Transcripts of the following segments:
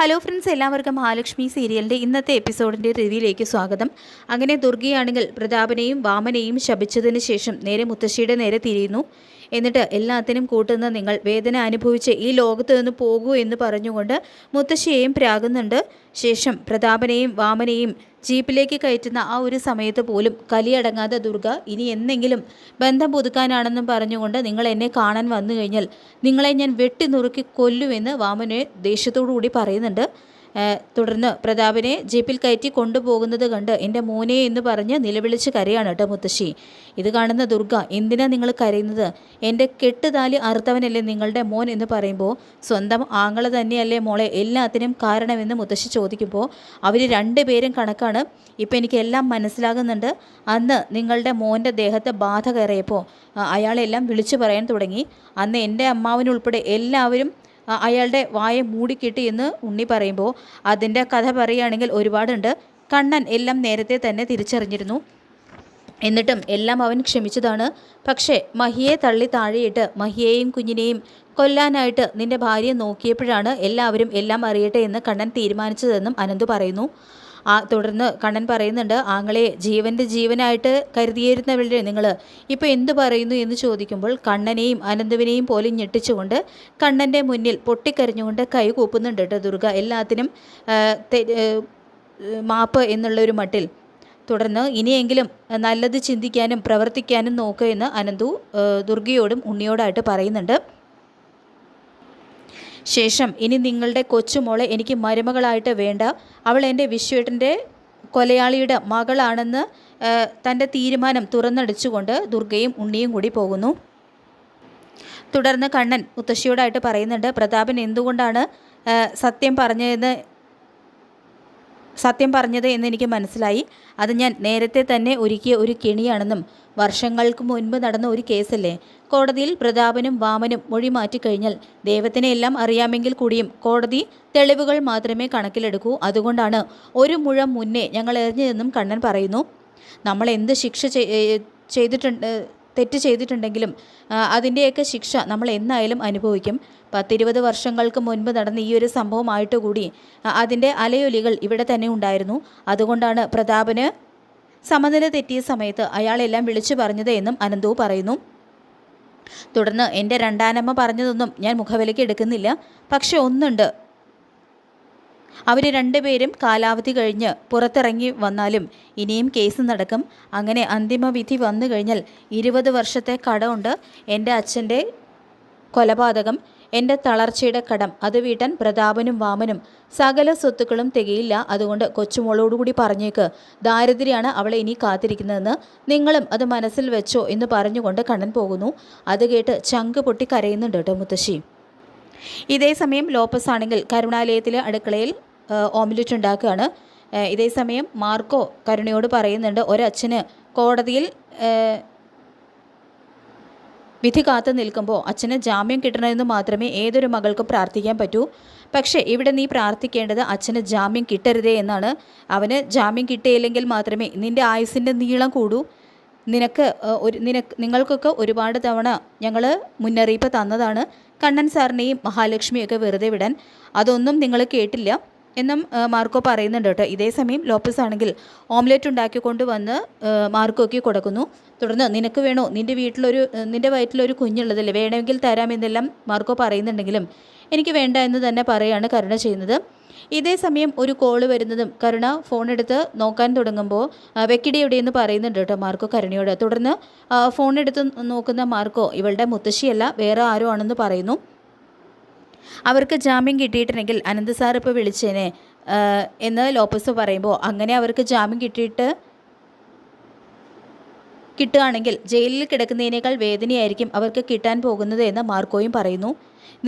Hello friends, എല്ലാവർക്കും മഹാലക്ഷ്മി സീരിയലിൻ്റെ ഇന്നത്തെ എപ്പിസോഡിൻ്റെ റിവ്യൂയിലേക്ക് സ്വാഗതം. അങ്ങനെ ദുർഗയാണെങ്കിൽ പ്രതാപനെയും വാമനെയും ശപിച്ചതിന് ശേഷം നേരെ മുത്തശ്ശിയുടെ നേരെ തിരിയുന്നു. എന്നിട്ട് എല്ലാത്തിനും കൂട്ടുന്ന നിങ്ങൾ വേദന അനുഭവിച്ച് ഈ ലോകത്ത് നിന്ന് പോകൂ എന്ന് പറഞ്ഞുകൊണ്ട് മുത്തശ്ശിയെയും പ്രാകുന്നുണ്ട്. ശേഷം പ്രതാപനെയും വാമനെയും ജീപ്പിലേക്ക് കയറ്റുന്ന ആ ഒരു സമയത്ത് പോലും കലിയടങ്ങാതെ ദുർഗ ഇനി എന്നെങ്കിലും ബന്ധം പുതുക്കാനാണെന്നും പറഞ്ഞുകൊണ്ട് നിങ്ങൾ എന്നെ കാണാൻ വന്നു കഴിഞ്ഞാൽ നിങ്ങളെ ഞാൻ വെട്ടി നുറുക്കി കൊല്ലുമെന്ന് വാമനെ ദേഷ്യത്തോടു കൂടി പറയുന്നുണ്ട്. തുടർന്ന് പ്രതാപനെ ജീപ്പിൽ കയറ്റി കൊണ്ടുപോകുന്നത് കണ്ട് എൻ്റെ മോനെ എന്ന് പറഞ്ഞ് നിലവിളിച്ച് കരയാണ് കേട്ടോ മുത്തശ്ശി. ഇത് കാണുന്ന ദുർഗ, എന്തിനാ നിങ്ങൾ കരയുന്നത്? എൻ്റെ കെട്ടുതാലി അറുത്തവനല്ലേ നിങ്ങളുടെ മോൻ എന്ന് പറയുമ്പോൾ സ്വന്തം ആങ്ങള തന്നെയല്ലേ മോളെ എല്ലാത്തിനും കാരണമെന്ന് മുത്തശ്ശി ചോദിക്കുമ്പോൾ അവർ രണ്ടുപേരും കണക്കാണ്. ഇപ്പം എനിക്കെല്ലാം മനസ്സിലാകുന്നുണ്ട്. അന്ന് നിങ്ങളുടെ മോൻ്റെ ദേഹത്തെ ബാധ കയറിയപ്പോൾ അയാളെല്ലാം വിളിച്ചു പറയാൻ തുടങ്ങി. അന്ന് എൻ്റെ അമ്മാവനുൾപ്പെടെ എല്ലാവരും അയാളുടെ വായ മൂടിക്കിട്ടി എന്ന് ഉണ്ണി പറയുമ്പോൾ അതിൻ്റെ കഥ പറയുകയാണെങ്കിൽ ഒരുപാടുണ്ട്. കണ്ണൻ എല്ലാം നേരത്തെ തന്നെ തിരിച്ചറിഞ്ഞിരുന്നു. എന്നിട്ടും എല്ലാം അവൻ ക്ഷമിച്ചതാണ്. പക്ഷേ മഹിയെ തള്ളി താഴെയിട്ട് മഹിയെയും കുഞ്ഞിനെയും കൊല്ലാനായിട്ട് നിൻ്റെ ഭാര്യയെ നോക്കിയപ്പോഴാണ് എല്ലാവരും എല്ലാം അറിയട്ടെ എന്ന് കണ്ണൻ തീരുമാനിച്ചതെന്നും അനന്തു പറയുന്നു. തുടർന്ന് കണ്ണൻ പറയുന്നുണ്ട്, ആങ്ങളെ ജീവൻ്റെ ജീവനായിട്ട് കരുതിയിരുന്നവരുടെ നിങ്ങൾ ഇപ്പോൾ എന്തു പറയുന്നു എന്ന് ചോദിക്കുമ്പോൾ കണ്ണനെയും അനന്തുവിനെയും പോലും ഞെട്ടിച്ചുകൊണ്ട് കണ്ണൻ്റെ മുന്നിൽ പൊട്ടിക്കരഞ്ഞുകൊണ്ട് കൈ കൂപ്പുന്നുണ്ട് കേട്ടോ ദുർഗ, എല്ലാത്തിനും മാപ്പ് എന്നുള്ളൊരു മട്ടിൽ. തുടർന്ന് ഇനിയെങ്കിലും നല്ലത് ചിന്തിക്കാനും പ്രവർത്തിക്കാനും നോക്കുക എന്ന് അനന്തു ദുർഗയോടും ഉണ്ണിയോടായിട്ട് പറയുന്നുണ്ട്. ശേഷം ഇനി നിങ്ങളുടെ കൊച്ചുമോളെ എനിക്ക് മരുമകളായിട്ട് വേണ്ട, അവൾ എൻ്റെ വിശ്വേട്ടൻ്റെ കൊലയാളിയുടെ മകളാണെന്ന് തൻ്റെ തീരുമാനം തുറന്നടിച്ചുകൊണ്ട് ദുർഗയും ഉണ്ണിയും കൂടി പോകുന്നു. തുടർന്ന് കണ്ണൻ മുത്തശ്ശിയോടായിട്ട് പറയുന്നുണ്ട്, പ്രതാപൻ എന്തുകൊണ്ടാണ് സത്യം പറഞ്ഞത് എന്ന് എനിക്ക് മനസ്സിലായി. അത് ഞാൻ നേരത്തെ തന്നെ ഒരുക്കിയ ഒരു കെണിയാണെന്നും വർഷങ്ങൾക്ക് മുൻപ് നടന്ന ഒരു കേസല്ലേ. കോടതിയിൽ പ്രതാപനും വാമനും മൊഴി മാറ്റിക്കഴിഞ്ഞാൽ ദൈവത്തിനെ എല്ലാം അറിയാമെങ്കിൽ കൂടിയും കോടതി തെളിവുകൾ മാത്രമേ കണക്കിലെടുക്കൂ. അതുകൊണ്ടാണ് ഒരു മുഴം മുന്നേ ഞങ്ങൾ എറിഞ്ഞതെന്നും കണ്ണൻ പറയുന്നു. നമ്മൾ എന്ത് ശിക്ഷ തെറ്റ് ചെയ്തിട്ടുണ്ടെങ്കിലും അതിൻ്റെയൊക്കെ ശിക്ഷ നമ്മൾ എന്നായാലും അനുഭവിക്കും. 10-20 വർഷങ്ങൾക്ക് മുൻപ് നടന്ന ഈ ഒരു സംഭവമായിട്ട് കൂടി അതിൻ്റെ അലയൊലികൾ ഇവിടെ തന്നെ ഉണ്ടായിരുന്നു. അതുകൊണ്ടാണ് പ്രതാപന് സമനില തെറ്റിയ സമയത്ത് അയാളെല്ലാം വിളിച്ചു പറഞ്ഞത് എന്നും അനന്തു പറയുന്നു. തുടർന്ന് എൻ്റെ രണ്ടാനമ്മ പറഞ്ഞതൊന്നും ഞാൻ മുഖവിലയ്ക്ക് എടുക്കുന്നില്ല. പക്ഷെ ഒന്നുണ്ട്, അവർ രണ്ടുപേരും കാലാവധി കഴിഞ്ഞ് പുറത്തിറങ്ങി വന്നാലും ഇനിയും കേസ് നടക്കും. അങ്ങനെ അന്തിമവിധി വന്നു കഴിഞ്ഞാൽ 20 വർഷത്തെ കടമുണ്ട്. എൻ്റെ അച്ഛൻ്റെ കൊലപാതകം, എൻ്റെ തളർച്ചയുടെ കടം അത് വീട്ടാൻ പ്രതാപനും വാമനും സകല സ്വത്തുക്കളും തികയില്ല. അതുകൊണ്ട് കൊച്ചുമോളോടുകൂടി പറഞ്ഞേക്ക്, ദാരിദ്ര്യമാണ് അവളെ ഇനി കാത്തിരിക്കുന്നതെന്ന്. നിങ്ങളും അത് മനസ്സിൽ വെച്ചോ എന്ന് പറഞ്ഞുകൊണ്ട് കണ്ണൻ പോകുന്നു. അത് കേട്ട് ചങ്ക് പൊട്ടി കരയുന്നുണ്ട് കേട്ടോ മുത്തശ്ശി. ഇതേ സമയം ലോപ്പസ് ആണെങ്കിൽ കരുണാലയത്തിലെ അടുക്കളയിൽ ഓംലെറ്റ് ഉണ്ടാക്കുകയാണ്. ഇതേ സമയം മാർക്കോ കരുണയോട് പറയുന്നുണ്ട്, ഒരച്ഛന് കോടതിയിൽ വിധി കാത്തു നിൽക്കുമ്പോൾ അച്ഛന് ജാമ്യം കിട്ടണമെന്ന് മാത്രമേ ഏതൊരു മകൾക്കും പ്രാർത്ഥിക്കാൻ പറ്റൂ. പക്ഷേ ഇവിടെ നീ പ്രാർത്ഥിക്കേണ്ടത് അച്ഛന് ജാമ്യം കിട്ടരുതേ എന്നാണ്. അവന് ജാമ്യം കിട്ടിയില്ലെങ്കിൽ മാത്രമേ നിൻ്റെ ആയുസിൻ്റെ നീളം കൂടൂ. നിങ്ങൾക്കൊക്കെ ഒരുപാട് തവണ ഞങ്ങൾ മുന്നറിയിപ്പ് തന്നതാണ്, കണ്ണൻ സാറിനെയും മഹാലക്ഷ്മിയൊക്കെ വെറുതെ വിടാൻ. അതൊന്നും നിങ്ങൾ കേട്ടില്ല എന്നും മാർക്കോ പറയുന്നുണ്ട് കേട്ടോ. ഇതേ സമയം ലോപ്പസ് ആണെങ്കിൽ ഓംലെറ്റ് ഉണ്ടാക്കിക്കൊണ്ട് വന്ന് മാർക്കോയ്ക്ക് കൊടുക്കുന്നു. തുടർന്ന് നിനക്ക് വേണോ, നിൻ്റെ വയറ്റിലൊരു കുഞ്ഞുള്ളതല്ലേ, വേണമെങ്കിൽ തരാമെന്നെല്ലാം മാർക്കോ പറയുന്നുണ്ടെങ്കിലും എനിക്ക് വേണ്ട എന്ന് തന്നെ പറയാണ് കരുണ ചെയ്യുന്നത്. ഇതേ സമയം ഒരു കോള് വരുന്നതും കരുണ ഫോണെടുത്ത് നോക്കാൻ തുടങ്ങുമ്പോൾ വെക്കിടി എവിടെയെന്ന് പറയുന്നുണ്ട് കേട്ടോ മാർക്കോ കരുണയോട്. തുടർന്ന് ഫോണെടുത്ത് നോക്കുന്ന മാർക്കോ ഇവളുടെ മുത്തശ്ശിയല്ല വേറെ ആരോ ആണെന്ന് പറയുന്നു. അവർക്ക് ജാമ്യം കിട്ടിയിട്ടുണ്ടെങ്കിൽ അനന്ത് സാർ ഇപ്പോൾ വിളിച്ചേനെ എന്ന് ലോപ്പസ് പറയുമ്പോൾ അങ്ങനെ അവർക്ക് ജാമ്യം കിട്ടുകയാണെങ്കിൽ ജയിലിൽ കിടക്കുന്നതിനേക്കാൾ വേദനയായിരിക്കും അവർക്ക് കിട്ടാൻ പോകുന്നത് എന്ന് മാർക്കോയും പറയുന്നു.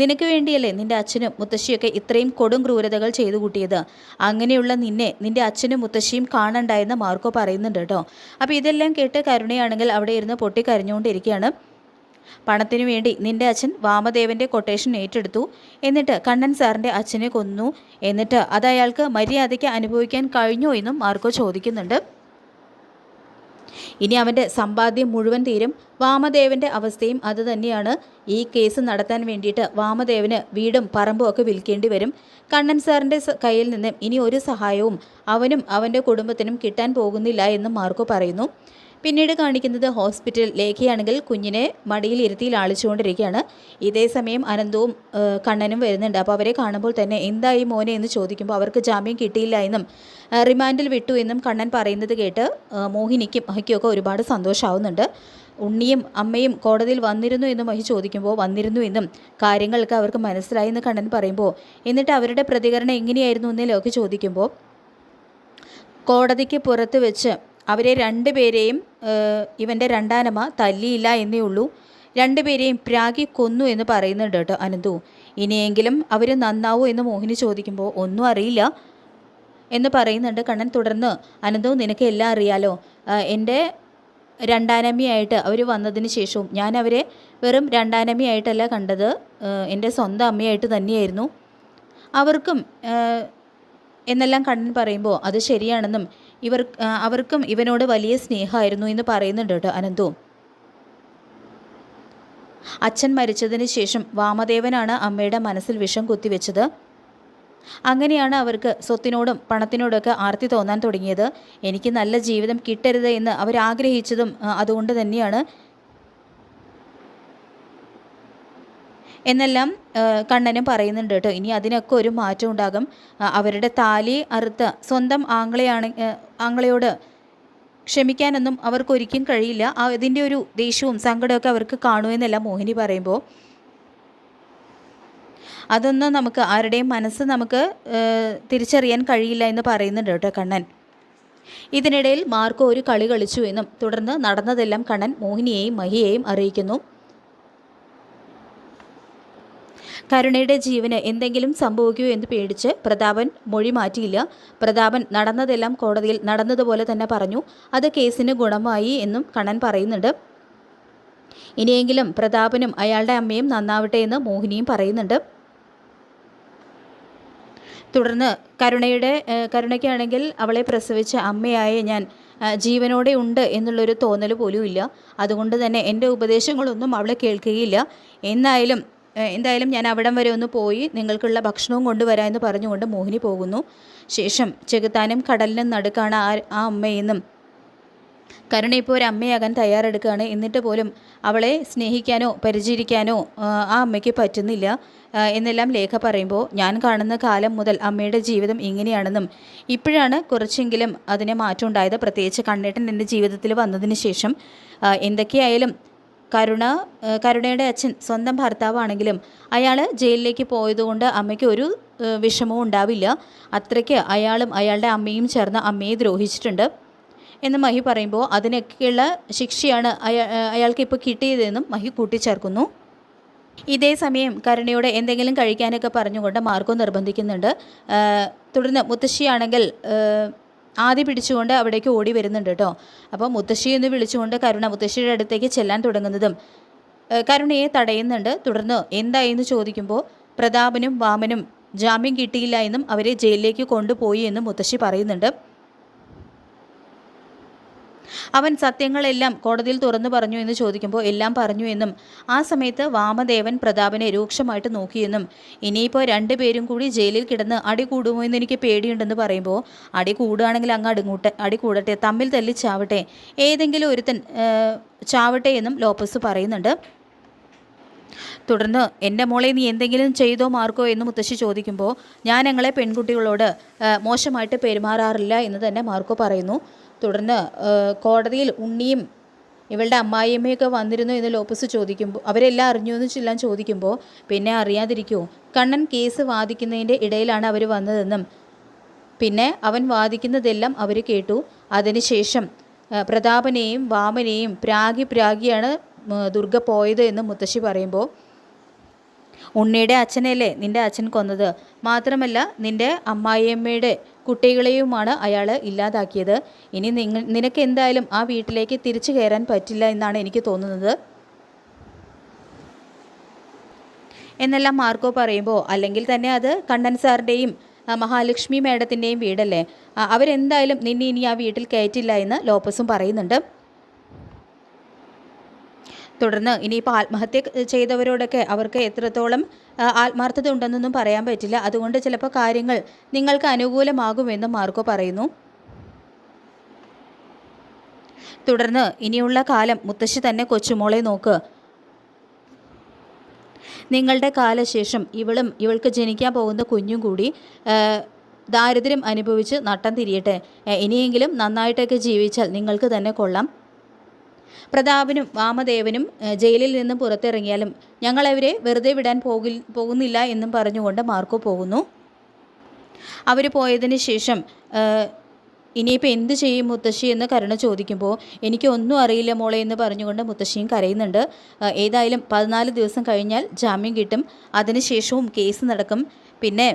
നിനക്ക് വേണ്ടിയല്ലേ നിൻ്റെ അച്ഛനും മുത്തശ്ശിയൊക്കെ ഇത്രയും കൊടും ക്രൂരതകൾ ചെയ്തു കൂട്ടിയത്. അങ്ങനെയുള്ള നിൻ്റെ അച്ഛനും മുത്തശ്ശിയും കാണണ്ടായെന്ന് മാർക്കോ പറയുന്നുണ്ട് കേട്ടോ. അപ്പോൾ ഇതെല്ലാം കേട്ട് കരുണയാണെങ്കിൽ അവിടെ ഇരുന്ന് പൊട്ടിക്കരഞ്ഞുകൊണ്ടിരിക്കുകയാണ്. പണത്തിനു വേണ്ടി നിൻ്റെ അച്ഛൻ വാമദേവൻ്റെ കൊട്ടേഷൻ ഏറ്റെടുത്തു, എന്നിട്ട് കണ്ണൻ സാറിൻ്റെ അച്ഛനെ കൊന്നു, എന്നിട്ട് അത് അയാൾക്ക് മര്യാദയ്ക്ക് അനുഭവിക്കാൻ കഴിഞ്ഞോ എന്നും മാർക്കോ ചോദിക്കുന്നുണ്ട്. ഇനി അവൻ്റെ സമ്പാദ്യം മുഴുവൻ തീരും. വാമദേവൻ്റെ അവസ്ഥയും അതുതന്നെയാണ്. ഈ കേസ് നടത്താൻ വേണ്ടിയിട്ട് വാമദേവന് വീടും പറമ്പും ഒക്കെ വിൽക്കേണ്ടി വരും. കണ്ണൻ സാറിൻ്റെ കയ്യിൽ നിന്നും ഇനി ഒരു സഹായവും അവനും അവൻ്റെ കുടുംബത്തിനും കിട്ടാൻ പോകുന്നില്ല എന്ന് മാർക്കോ പറയുന്നു. പിന്നീട് കാണിക്കുന്നത് ഹോസ്പിറ്റൽ. ലേഖയാണെങ്കിൽ കുഞ്ഞിനെ മടിയിൽ ഇരുത്തി ലാളിച്ചുകൊണ്ടിരിക്കുകയാണ്. ഇതേ സമയം അനന്തവും കണ്ണനും വരുന്നുണ്ട്. അപ്പോൾ അവരെ കാണുമ്പോൾ തന്നെ എന്തായി മോനെ എന്ന് ചോദിക്കുമ്പോൾ അവർക്ക് ജാമ്യം കിട്ടിയില്ല എന്നും റിമാൻഡിൽ വിട്ടു എന്നും കണ്ണൻ പറയുന്നത് കേട്ട് മോഹിനിക്കും മഹിക്കുമൊക്കെ ഒരുപാട് സന്തോഷമാവുന്നുണ്ട്. ഉണ്ണിയും അമ്മയും കോടതിയിൽ വന്നിരുന്നു എന്ന് മഹി ചോദിക്കുമ്പോൾ വന്നിരുന്നു എന്നും കാര്യങ്ങളൊക്കെ അവർക്ക് മനസ്സിലായി എന്ന് കണ്ണൻ പറയുമ്പോൾ എന്നിട്ട് അവരുടെ പ്രതികരണം എങ്ങനെയായിരുന്നു എന്ന് ലോക ചോദിക്കുമ്പോൾ കോടതിക്ക് പുറത്ത് വെച്ച് അവരെ രണ്ടുപേരെയും ഇവൻ്റെ രണ്ടാനമ്മ തല്ലിയില്ല എന്നേ ഉള്ളൂ, രണ്ടുപേരെയും പ്രാഗി കൊന്നു എന്ന് പറയുന്നുണ്ട് കേട്ടോ അനന്തു. ഇനിയെങ്കിലും അവർ നന്നാവൂ എന്ന് മോഹിനി ചോദിക്കുമ്പോൾ ഒന്നും അറിയില്ല എന്ന് പറയുന്നുണ്ട് കണ്ണൻ. തുടർന്ന് അനന്തു നിനക്ക് എല്ലാം അറിയാലോ, എൻ്റെ രണ്ടാനമ്മയായിട്ട് അവർ വന്നതിന് ശേഷവും ഞാൻ അവരെ വെറും രണ്ടാനമ്മയായിട്ടല്ല കണ്ടത്, എൻ്റെ സ്വന്തം അമ്മയായിട്ട് തന്നെയായിരുന്നു അവർക്കും എന്നെല്ലാം കണ്ണൻ പറയുമ്പോൾ അത് ശരിയാണെന്നും അവർക്കും ഇവനോട് വലിയ സ്നേഹമായിരുന്നു എന്ന് പറയുന്നുണ്ട് കേട്ടോ അനന്തു. അച്ഛൻ മരിച്ചതിന് ശേഷം വാമദേവനാണ് അമ്മയുടെ മനസ്സിൽ വിഷം കുത്തിവെച്ചത്. അങ്ങനെയാണ് അവർക്ക് സ്വത്തിനോടും പണത്തിനോടൊക്കെ ആർത്തി തോന്നാൻ തുടങ്ങിയത്. എനിക്ക് നല്ല ജീവിതം കിട്ടരുത് എന്ന് അവരാഗ്രഹിച്ചതും അതുകൊണ്ട് തന്നെയാണ് എന്നെല്ലാം കണ്ണനും പറയുന്നുണ്ട് കേട്ടോ. ഇനി അതിനൊക്കെ ഒരു മാറ്റം ഉണ്ടാകും. അവരുടെ താലി അറുത്ത സ്വന്തം ആങ്ങളയോട് ക്ഷമിക്കാനൊന്നും അവർക്കൊരിക്കലും കഴിയില്ല. അതിൻ്റെ ഒരു ദേഷ്യവും സങ്കടമൊക്കെ അവർക്ക് കാണുമെന്നെല്ലാം മോഹിനി പറയുമ്പോൾ അതൊന്നും നമുക്ക് ആരുടെയും മനസ്സ് നമുക്ക് തിരിച്ചറിയാൻ കഴിയില്ല എന്ന് പറയുന്നുണ്ട് കേട്ടോ കണ്ണൻ. ഇതിനിടയിൽ മാർക്കോ ഒരു കളി കളിച്ചു എന്നും തുടർന്ന് നടന്നതെല്ലാം കണ്ണൻ മോഹിനിയെയും മഹിയെയും അറിയിക്കുന്നു. കരുണയുടെ ജീവന് എന്തെങ്കിലും സംഭവിക്കുമോ എന്ന് പേടിച്ച് പ്രതാപൻ മൊഴി മാറ്റിയില്ല. പ്രതാപൻ നടന്നതെല്ലാം കോടതിയിൽ നടന്നതുപോലെ തന്നെ പറഞ്ഞു. അത് കേസിന് ഗുണമായി എന്നും കണ്ണൻ പറയുന്നുണ്ട്. ഇനിയെങ്കിലും പ്രതാപനും അയാളുടെ അമ്മയും നന്നാവട്ടെ എന്ന് മോഹിനിയും പറയുന്നുണ്ട്. തുടർന്ന് കരുണയ്ക്കാണെങ്കിൽ അവളെ പ്രസവിച്ച അമ്മയായ ഞാൻ ജീവനോടെ ഉണ്ട് എന്നുള്ളൊരു തോന്നൽ പോലും ഇല്ല. അതുകൊണ്ട് തന്നെ എൻ്റെ ഉപദേശങ്ങളൊന്നും അവളെ കേൾക്കുകയില്ല. എന്തായാലും ഞാൻ അവിടം വരെ ഒന്ന് പോയി നിങ്ങൾക്കുള്ള ഭക്ഷണവും കൊണ്ടുവരാം എന്ന് പറഞ്ഞുകൊണ്ട് മോഹിനി പോകുന്നു. ശേഷം ചെകുത്താനും കടലിനും നടുക്കാണ് ആ അമ്മയെന്നും കരുണ ഇപ്പോൾ ഒരു അമ്മയാകാൻ തയ്യാറെടുക്കുകയാണ്. എന്നിട്ട് പോലും അവളെ സ്നേഹിക്കാനോ പരിചരിക്കാനോ ആ അമ്മയ്ക്ക് പറ്റുന്നില്ല എന്നെല്ലാം ലേഖ പറയുമ്പോൾ ഞാൻ കാണുന്ന കാലം മുതൽ അമ്മയുടെ ജീവിതം ഇങ്ങനെയാണെന്നും ഇപ്പോഴാണ് കുറച്ചെങ്കിലും അതിന് മാറ്റം ഉണ്ടായത്. പ്രത്യേകിച്ച് കണ്ണേട്ടൻ എൻ്റെ ജീവിതത്തിൽ വന്നതിന് ശേഷം എന്തൊക്കെയായാലും കരുണയുടെ അച്ഛൻ സ്വന്തം ഭർത്താവാണെങ്കിലും അയാൾ ജയിലിലേക്ക് പോയതുകൊണ്ട് അമ്മയ്ക്ക് ഒരു വിഷമവും ഉണ്ടാവില്ല. അത്രയ്ക്ക് അയാളും അയാളുടെ അമ്മയും ചേർന്ന് അമ്മയെ ദ്രോഹിച്ചിട്ടുണ്ട് എന്ന് മഹി പറയുമ്പോൾ അതിനൊക്കെയുള്ള ശിക്ഷയാണ് അയാൾക്ക് ഇപ്പോൾ കിട്ടിയതെന്നും മഹി കൂട്ടിച്ചേർക്കുന്നു. ഇതേ സമയം കരുണയോട് എന്തെങ്കിലും കഴിക്കാനൊക്കെ പറഞ്ഞുകൊണ്ട് മാർക്കോ നിർബന്ധിക്കുന്നുണ്ട്. തുടർന്ന് മുത്തശ്ശിയാണെങ്കിൽ ആദ്യം പിടിച്ചുകൊണ്ട് അവിടേക്ക് ഓടി വരുന്നുണ്ട് കേട്ടോ. അപ്പോൾ മുത്തശ്ശി എന്ന് വിളിച്ചുകൊണ്ട് കരുണ മുത്തശ്ശിയുടെ അടുത്തേക്ക് ചെല്ലാൻ തുടങ്ങുന്നതും കരുണയെ തടയുന്നുണ്ട്. തുടർന്ന് എന്തായെന്ന് ചോദിക്കുമ്പോൾ പ്രതാപനും വാമനും ജാമ്യം കിട്ടിയില്ല എന്നും അവരെ ജയിലിലേക്ക് കൊണ്ടുപോയി എന്നും മുത്തശ്ശി പറയുന്നുണ്ട്. അവൻ സത്യങ്ങളെല്ലാം കോടതിയിൽ തുറന്നു പറഞ്ഞു എന്ന് ചോദിക്കുമ്പോൾ എല്ലാം പറഞ്ഞു എന്നും ആ സമയത്ത് വാമദേവൻ പ്രതാപനെ രൂക്ഷമായിട്ട് നോക്കിയെന്നും ഇനിയിപ്പോൾ രണ്ടുപേരും കൂടി ജയിലിൽ കിടന്ന് അടി കൂടുമോ എന്ന് എനിക്ക് പേടിയുണ്ടെന്ന് പറയുമ്പോൾ അടി കൂടുകയാണെങ്കിൽ അങ്ങ് അടി കൂടട്ടെ, തമ്മിൽ തല്ലി ചാവട്ടെ, ഏതെങ്കിലും ഒരുത്തൻ ചാവട്ടെ എന്നും ലോപ്പസ് പറയുന്നുണ്ട്. തുടർന്ന് എൻ്റെ മോളെ നീ എന്തെങ്കിലും ചെയ്തോ മാർക്കോ എന്ന് മുത്തശ്ശി ചോദിക്കുമ്പോൾ ഞാൻ ഞങ്ങളെ പെൺകുട്ടികളോട് മോശമായിട്ട് പെരുമാറാറില്ല എന്ന് തന്നെ മാർക്കോ പറയുന്നു. തുടർന്ന് കോടതിയിൽ ഉണ്ണിയും ഇവളുടെ അമ്മായിയമ്മയൊക്കെ വന്നിരുന്നു എന്ന് ലോപ്പസ് ചോദിക്കുമ്പോൾ അവരെല്ലാം അറിഞ്ഞു എന്ന് ചെല്ലാൻ ചോദിക്കുമ്പോൾ പിന്നെ അറിയാതിരിക്കുമോ, കണ്ണൻ കേസ് വാദിക്കുന്നതിൻ്റെ ഇടയിലാണ് അവർ വന്നതെന്നും പിന്നെ അവൻ വാദിക്കുന്നതെല്ലാം അവർ കേട്ടു. അതിനുശേഷം പ്രതാപനെയും വാമനെയും പ്രാഗിയാണ് ദുർഗ പോയത് എന്ന് മുത്തശ്ശി പറയുമ്പോൾ ഉണ്ണിയുടെ അച്ഛനല്ലേ നിൻ്റെ അച്ഛൻ കൊന്നത്, മാത്രമല്ല നിൻ്റെ അമ്മായിയമ്മയുടെ കുട്ടികളെയുമാണ് അയാൾ ഇല്ലാതാക്കിയത്. ഇനി നിനക്ക് എന്തായാലും ആ വീട്ടിലേക്ക് തിരിച്ചു കയറാൻ പറ്റില്ല എന്നാണ് എനിക്ക് തോന്നുന്നത് എന്നെല്ലാം മാർക്കോ പറയുമ്പോൾ അല്ലെങ്കിൽ തന്നെ അത് കണ്ണൻ സാറിൻ്റെയും മഹാലക്ഷ്മി മേഡത്തിൻ്റെയും വീടല്ലേ, അവരെന്തായാലും നിന്നെ ഇനി ആ വീട്ടിൽ കയറ്റില്ല എന്ന് ലോപ്പസും പറയുന്നുണ്ട്. തുടർന്ന് ഇനിയിപ്പോൾ ആത്മഹത്യ ചെയ്തവരോടൊക്കെ അവർക്ക് എത്രത്തോളം ആത്മാർത്ഥത ഉണ്ടെന്നൊന്നും പറയാൻ പറ്റില്ല. അതുകൊണ്ട് ചിലപ്പോൾ കാര്യങ്ങൾ നിങ്ങൾക്ക് അനുകൂലമാകുമെന്ന് മാർക്കോ പറയുന്നു. തുടർന്ന് ഇനിയുള്ള കാലം മുത്തശ്ശി തന്നെ കൊച്ചുമോളെ നോക്ക്. നിങ്ങളുടെ കാലശേഷം ഇവൾക്ക് ജനിക്കാൻ പോകുന്ന കുഞ്ഞും കൂടി ദാരിദ്ര്യം അനുഭവിച്ച് നട്ടം തിരിയട്ടെ. ഇനിയെങ്കിലും നന്നായിട്ടൊക്കെ ജീവിച്ചാൽ നിങ്ങൾക്ക് തന്നെ കൊള്ളാം. പ്രതാപനും വാമദേവനും ജയിലിൽ നിന്നും പുറത്തിറങ്ങിയാലും ഞങ്ങളവരെ വെറുതെ വിടാൻ പോകുന്നില്ല എന്നും പറഞ്ഞുകൊണ്ട് മാർക്കോ പോകുന്നു. അവർ പോയതിന് ശേഷം ഇനിയിപ്പോൾ എന്ത് ചെയ്യും മുത്തശ്ശി എന്ന് കരുണ ചോദിക്കുമ്പോൾ എനിക്കൊന്നും അറിയില്ല മോളെ എന്ന് പറഞ്ഞുകൊണ്ട് മുത്തശ്ശിയും കരയുന്നുണ്ട്. ഏതായാലും 14 ദിവസം കഴിഞ്ഞാൽ ജാമ്യം കിട്ടും. അതിനുശേഷവും കേസ് നടക്കും. പിന്നെ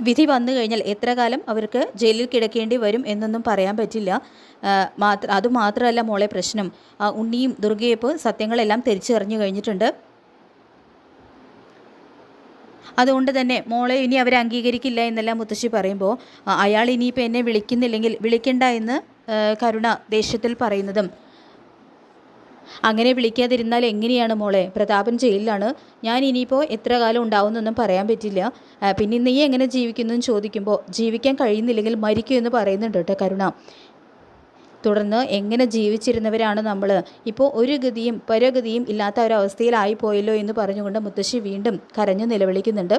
വിധി വന്നു കഴിഞ്ഞാൽ എത്ര കാലം അവർക്ക് ജയിലിൽ കിടക്കേണ്ടി വരും എന്നൊന്നും പറയാൻ പറ്റില്ല. അതുമാത്രമല്ല മോളെ പ്രശ്നം, ഉണ്ണിയും ദുർഗയെപ്പോൾ സത്യങ്ങളെല്ലാം തിരിച്ചറിഞ്ഞു കഴിഞ്ഞിട്ടുണ്ട്. അതുകൊണ്ട് തന്നെ മോളെ ഇനി അവർ അംഗീകരിക്കില്ല എന്നെല്ലാം മുത്തശ്ശി പറയുമ്പോൾ അയാൾ ഇനിയിപ്പോൾ എന്നെ വിളിക്കുന്നില്ലെങ്കിൽ വിളിക്കണ്ട എന്ന് കരുണ ദേഷ്യത്തിൽ പറയുന്നതും, അങ്ങനെ വിളിക്കാതിരുന്നാൽ എങ്ങനെയാണ് മോളെ, പ്രതാപൻ ജയിലിലാണ്, ഞാൻ ഇനിയിപ്പോൾ എത്ര കാലം ഉണ്ടാവുമെന്നൊന്നും പറയാൻ പറ്റില്ല, പിന്നെ നീ എങ്ങനെ ജീവിക്കുന്നു ചോദിക്കുമ്പോൾ ജീവിക്കാൻ കഴിയുന്നില്ലെങ്കിൽ മരിക്കുമെന്ന് പറയുന്നുണ്ട് കേട്ടോ കരുണ. തുടർന്ന് എങ്ങനെ ജീവിച്ചിരുന്നവരാണ് നമ്മൾ, ഇപ്പോൾ ഒരു ഗതിയും പരഗതിയും ഇല്ലാത്ത ഒരവസ്ഥയിലായിപ്പോയല്ലോ എന്ന് പറഞ്ഞുകൊണ്ട് മുത്തശ്ശി വീണ്ടും കരഞ്ഞു നിലവിളിക്കുന്നുണ്ട്.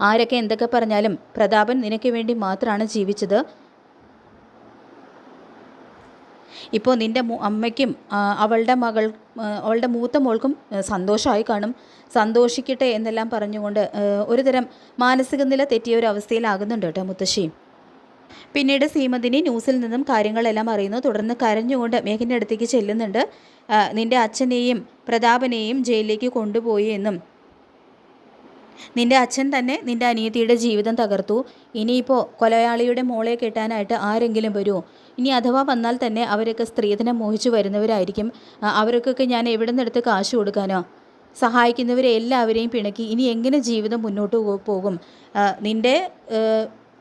ആരൊക്കെ എന്തൊക്കെ പറഞ്ഞാലും പ്രതാപൻ നിനക്ക് വേണ്ടി മാത്രമാണ് ജീവിച്ചത്. ഇപ്പോൾ നിൻ്റെ അമ്മയ്ക്കും അവളുടെ മൂത്ത മോൾക്കും സന്തോഷമായി കാണും, സന്തോഷിക്കട്ടെ എന്നെല്ലാം പറഞ്ഞുകൊണ്ട് ഒരുതരം മാനസിക നില തെറ്റിയ ഒരു അവസ്ഥയിലാകുന്നുണ്ട് കേട്ടോ മുത്തശ്ശി. പിന്നീട് സീമന്തിനി ന്യൂസിൽ നിന്നും കാര്യങ്ങളെല്ലാം അറിയുന്നു. തുടർന്ന് കരഞ്ഞുകൊണ്ട് മേഘൻ്റെ അടുത്തേക്ക് ചെല്ലുന്നുണ്ട്. നിൻ്റെ അച്ഛനെയും പ്രതാപനെയും ജയിലിലേക്ക് കൊണ്ടുപോയി എന്നും നിൻ്റെ അച്ഛൻ തന്നെ നിൻ്റെ അനിയത്തിയുടെ ജീവിതം തകർത്തു, ഇനിയിപ്പോൾ കൊലയാളിയുടെ മോളെ കെട്ടാനായിട്ട് ആരെങ്കിലും വരുമോ, ഇനി അഥവാ വന്നാൽ തന്നെ അവരൊക്കെ സ്ത്രീധനം മോഹിച്ചു വരുന്നവരായിരിക്കും, അവർക്കൊക്കെ ഞാൻ എവിടെ നിന്നെടുത്ത് കാശ് കൊടുക്കാനോ, സഹായിക്കുന്നവരെ എല്ലാവരെയും പിണക്കി ഇനി എങ്ങനെ ജീവിതം മുന്നോട്ട് പോകും, നിൻ്റെ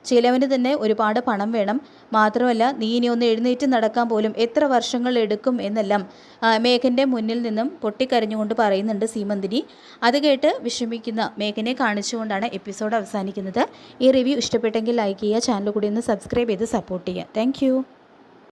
ചിലവിന് തന്നെ ഒരുപാട് പണം വേണം, മാത്രമല്ല നീ ഇനി ഒന്ന് എഴുന്നേറ്റ് നടക്കാൻ പോലും എത്ര വർഷങ്ങൾ എടുക്കും എന്നെല്ലാം മേഘൻ്റെ മുന്നിൽ നിന്നും പൊട്ടിക്കരഞ്ഞുകൊണ്ട് പറയുന്നുണ്ട് സീമന്തിനി. അത് കേട്ട് വിഷമിക്കുന്ന മേഘനെ കാണിച്ചുകൊണ്ടാണ് എപ്പിസോഡ് അവസാനിക്കുന്നത്. ഈ റിവ്യൂ ഇഷ്ടപ്പെട്ടെങ്കിൽ ലൈക്ക് ചെയ്യുക, ചാനൽ കൂടി ഒന്ന് സബ്സ്ക്രൈബ് ചെയ്ത് സപ്പോർട്ട് ചെയ്യുക. താങ്ക്